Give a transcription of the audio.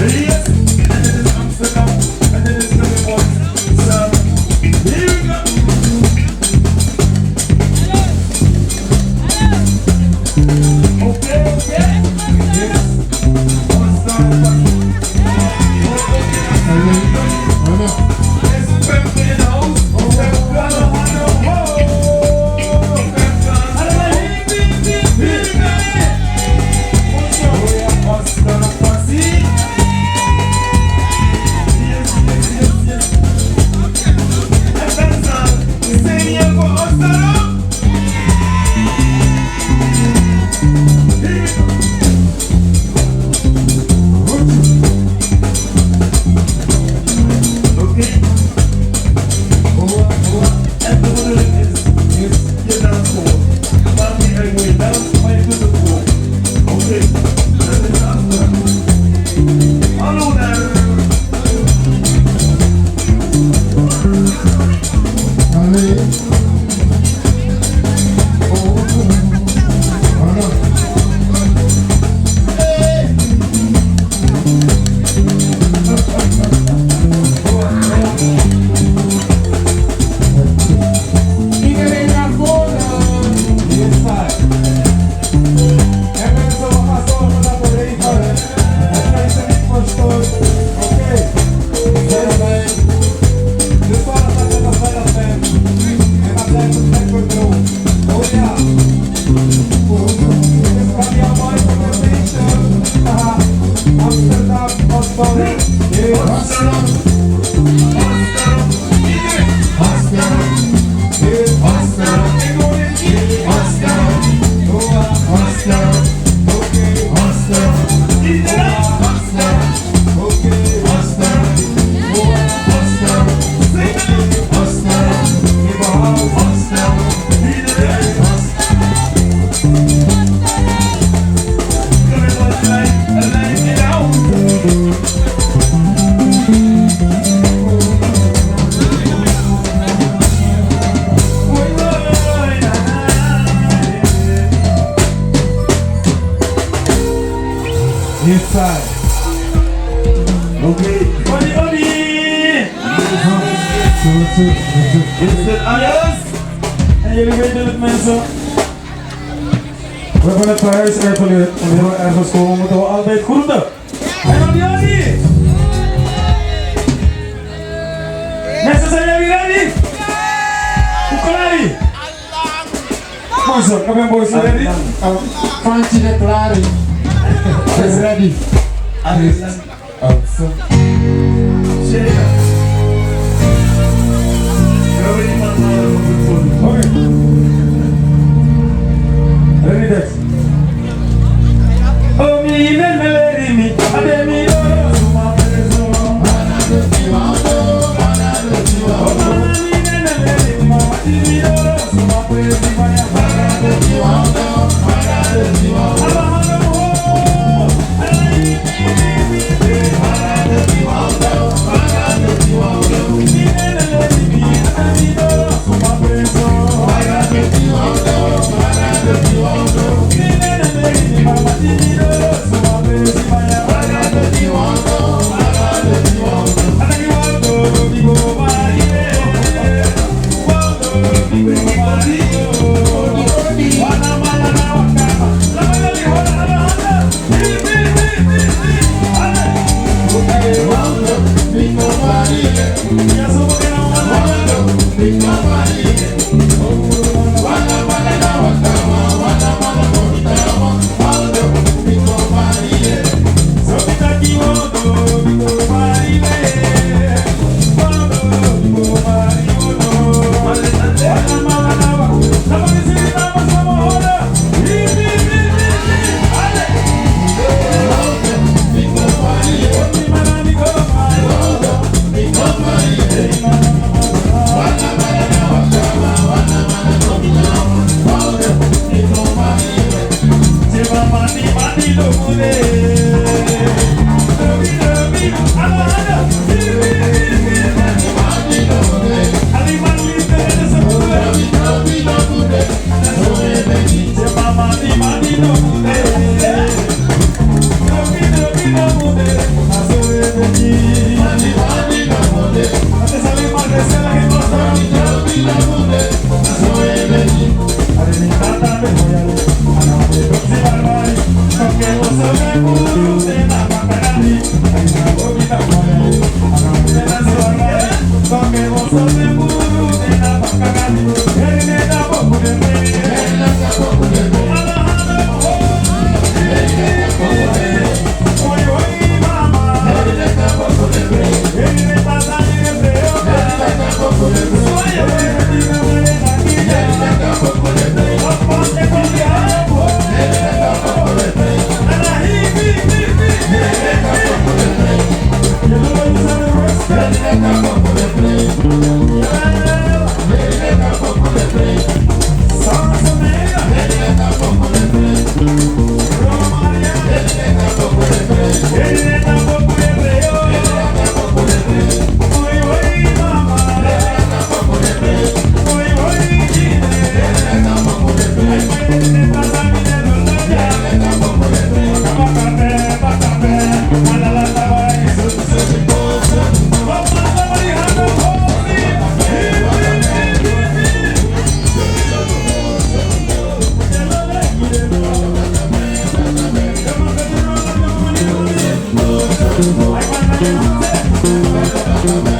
Yes, and then it's Amsterdam, and then it's Melbourne. So, here we go. Okay, okay. Yes. What's that? It's Pepper in the house. Pepper, inside. Okay. Oli, Oli! Is het alles? En jullie weten het, mensen. We hebben het verhuis uitgeleerd. Wanneer we ergens komen, moeten we altijd groeten. En Oli, Oli! Mensen, zijn jullie ready? Hoe klaar je? Mooi zo, kom boys, ready? Fancy de klaar. Is ready. Awesome. Shake. Okay. Ready, Dex. Oh, me, me, me, me, Vai, vai, vai, vai.